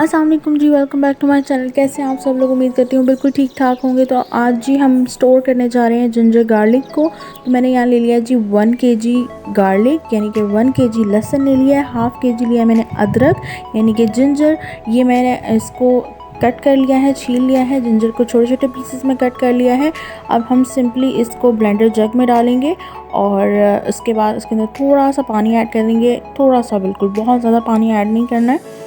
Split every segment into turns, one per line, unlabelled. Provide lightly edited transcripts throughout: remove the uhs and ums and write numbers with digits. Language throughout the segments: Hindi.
अस्सलाम वालेकुम जी, welcome back to my channel. कैसे हैं आप सब लोग? उम्मीद करती हूँ बिल्कुल ठीक ठाक होंगे। तो आज जी हम स्टोर करने जा रहे हैं जिंजर गार्लिक को। तो मैंने यहाँ ले लिया जी 1 kg गार्लिक यानी कि 1 kg लहसुन ले लिया है, हाफ़ kg लिया मैंने अदरक यानी कि जिंजर। ये मैंने इसको कट कर लिया है, छील लिया है, जिंजर को छोटे छोटे पीसेस में कट कर लिया है। अब हम सिंपली इसको ब्लेंडर जग में डालेंगे और उसके बाद इसके अंदर थोड़ा सा पानी ऐड कर देंगे, थोड़ा सा, बिल्कुल बहुत ज़्यादा पानी ऐड नहीं करना है।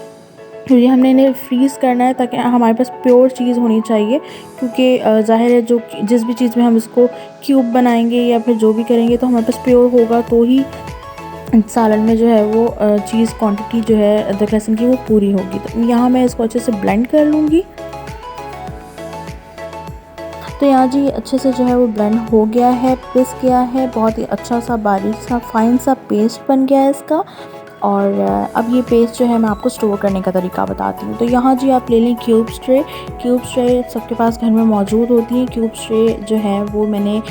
तो ये हमने इन्हें फ्रीज़ करना है ताकि हमारे पास प्योर चीज़ होनी चाहिए, क्योंकि ज़ाहिर है जो जिस भी चीज़ में हम इसको क्यूब बनाएंगे या फिर जो भी करेंगे तो हमारे पास प्योर होगा तो ही सालन में जो है वो चीज़ क्वांटिटी जो है अदरक लहसुन की वो पूरी होगी। तो यहाँ मैं इसको अच्छे से ब्लेंड कर लूँगी। तो यहाँ जी अच्छे से जो है वो ब्लेंड हो गया है, पिस गया है, बहुत ही अच्छा सा बारीक सा फाइन सा पेस्ट बन गया है इसका। और अब ये पेस्ट जो है मैं आपको स्टोर करने का तरीका बताती हूँ। तो यहाँ जी आप ले लें क्यूब स्ट्रे सबके पास घर में मौजूद होती है। क्यूब स्ट्रे जो है वो मैंने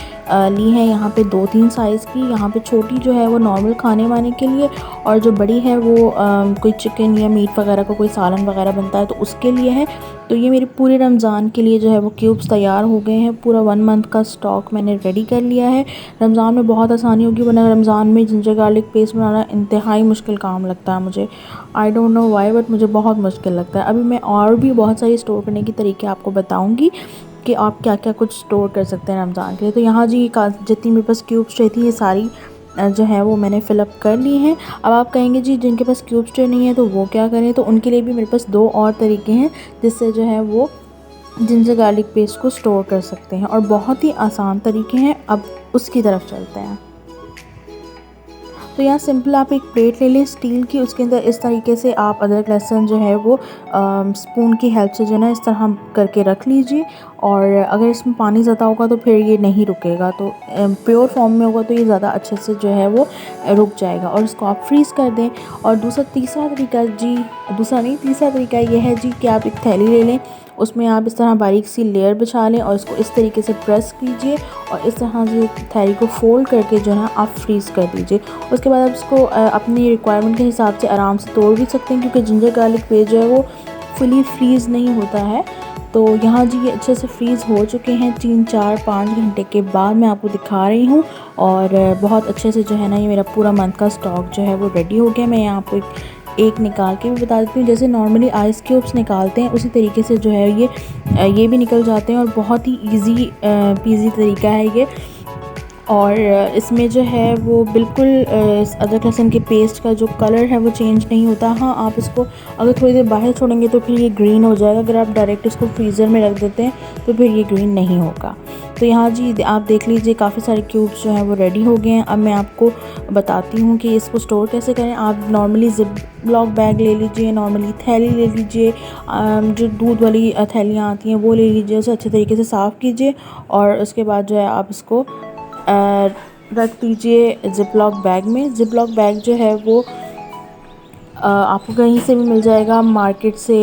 ली है यहाँ पे 2-3 साइज़ की। यहाँ पे छोटी जो है वो नॉर्मल खाने वाने के लिए, और जो बड़ी है वो कोई चिकन या मीट वगैरह का कोई सालन वगैरह बनता है तो उसके लिए है। तो ये मेरे पूरे रमज़ान के लिए जो है वो क्यूब्स तैयार हो गए हैं। पूरा 1 मंथ का स्टॉक मैंने रेडी कर लिया है। रमज़ान में बहुत आसानी होगी, वरना रमज़ान में जिंजर गार्लिक पेस्ट बनाना इंतहाई मुश्किल काम लगता है मुझे। I don't know why, but मुझे बहुत मुश्किल लगता है। अभी मैं और भी बहुत सारी स्टोर करने की तरीके आपको बताऊँगी कि आप क्या क्या कुछ स्टोर कर सकते हैं रमज़ान के लिए। तो यहाँ जी जितनी मेरे पास क्यूब्स रही थी ये सारी जो है वो मैंने फ़िलअप कर ली हैं। अब आप कहेंगे जी जिनके पास क्यूब स्ट्रे नहीं है तो वो क्या करें? तो उनके लिए भी मेरे पास 2 और तरीके हैं जिससे जो है वो जिंजर गार्लिक पेस्ट को स्टोर कर सकते हैं, और बहुत ही आसान तरीके हैं। अब उसकी तरफ चलते हैं। तो यहाँ सिंपल आप एक प्लेट ले लें स्टील की, उसके अंदर इस तरीके से आप अदरक लहसुन जो है वो स्पून की हेल्प से जो है ना इस तरह करके रख लीजिए। और अगर इसमें पानी ज़्यादा होगा तो फिर ये नहीं रुकेगा, तो प्योर फॉर्म में होगा तो ये ज़्यादा अच्छे से जो है वो रुक जाएगा, और इसको आप फ्रीज़ कर दें। और तीसरा तरीका ये है जी कि आप एक थैली ले लें, उसमें आप इस तरह बारीक सी लेयर बिछा लें और इसको इस तरीके से प्रेस कीजिए और इस तरह से थैली को फोल्ड करके जो है ना आप फ्रीज़ कर दीजिए। उसके बाद आप इसको अपनी रिक्वायरमेंट के हिसाब से आराम से तोड़ भी सकते हैं, क्योंकि जिंजर गार्लिक पेस्ट जो है वो फुली फ्रीज़ नहीं होता है। तो यहाँ जी ये अच्छे से फ्रीज़ हो चुके हैं। 3-4-5 घंटे के बाद मैं आपको दिखा रही हूँ, और बहुत अच्छे से जो है ना ये मेरा पूरा मंथ का स्टॉक जो है वो रेडी हो गया। मैं यहाँ आपको एक निकाल के भी बता देती हूँ। जैसे नॉर्मली आइस क्यूब्स निकालते हैं उसी तरीके से जो है ये भी निकल जाते हैं, और बहुत ही ईजी पीजी तरीका है ये। और इसमें जो है वो बिल्कुल अदरक लहसुन के पेस्ट का जो कलर है वो चेंज नहीं होता। हाँ, आप इसको अगर थोड़ी देर बाहर छोड़ेंगे तो फिर ये ग्रीन हो जाएगा। अगर आप डायरेक्ट इसको फ्रीज़र में रख देते हैं तो फिर ये ग्रीन नहीं होगा। तो यहाँ जी आप देख लीजिए काफ़ी सारे क्यूब्स जो हैं वो रेडी हो गए हैं। अब मैं आपको बताती हूँ कि इसको स्टोर कैसे करें। आप नॉर्मली जिप लॉक बैग ले लीजिए, नॉर्मली थैली ले लीजिए, जो दूध वाली थैलियाँ आती हैं वो ले लीजिए, उसे अच्छे तरीके से साफ़ कीजिए और उसके बाद जो है आप इसको रख दीजिए ज़िप-लॉक बैग में। ज़िप-लॉक बैग जो है वो आपको कहीं से भी मिल जाएगा, मार्केट से,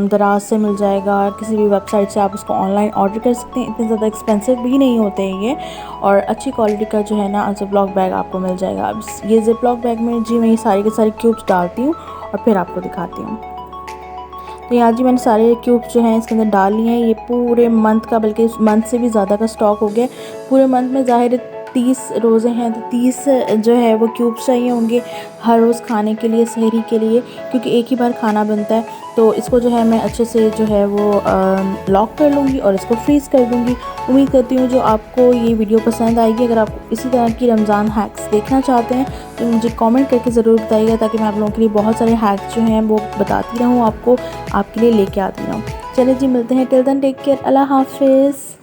दराज से मिल जाएगा, किसी भी वेबसाइट से आप उसको ऑनलाइन ऑर्डर कर सकते हैं। इतने ज़्यादा एक्सपेंसिव भी नहीं होते हैं ये, और अच्छी क्वालिटी का जो है ना ज़िप-लॉक बैग आपको मिल जाएगा। अब ये ज़िप-लॉक बैग में जी मैं ये सारे के सारे क्यूब्स डालती हूँ और फिर आपको दिखाती हूँ। तो यहाँ जी मैंने सारे क्यूब्स जो हैं इसके अंदर डाल लिए हैं। ये पूरे मंथ का, बल्कि मंथ से भी ज़्यादा का स्टॉक हो गया। पूरे मंथ में ज़ाहिर है 30 रोज़े हैं तो 30 जो है वो क्यूब्स चाहिए होंगे हर रोज़ खाने के लिए, सहरी के लिए, क्योंकि एक ही बार खाना बनता है। तो इसको जो है मैं अच्छे से जो है वो लॉक कर लूँगी और इसको फ्रीज़ कर दूँगी। उम्मीद करती हूँ जो आपको ये वीडियो पसंद आएगी। अगर आप इसी तरह की रमज़ान हैक्स देखना चाहते हैं तो मुझे कमेंट करके ज़रूर बताइएगा, ताकि मैं आप लोगों के लिए बहुत सारे हैक्स जो हैं वो बताती रहूँ, आपको आपके लिए लेके आती रहूँ। चलिए जी, मिलते हैं। टिल देन टेक केयर, अल्लाह हाफ़िज़।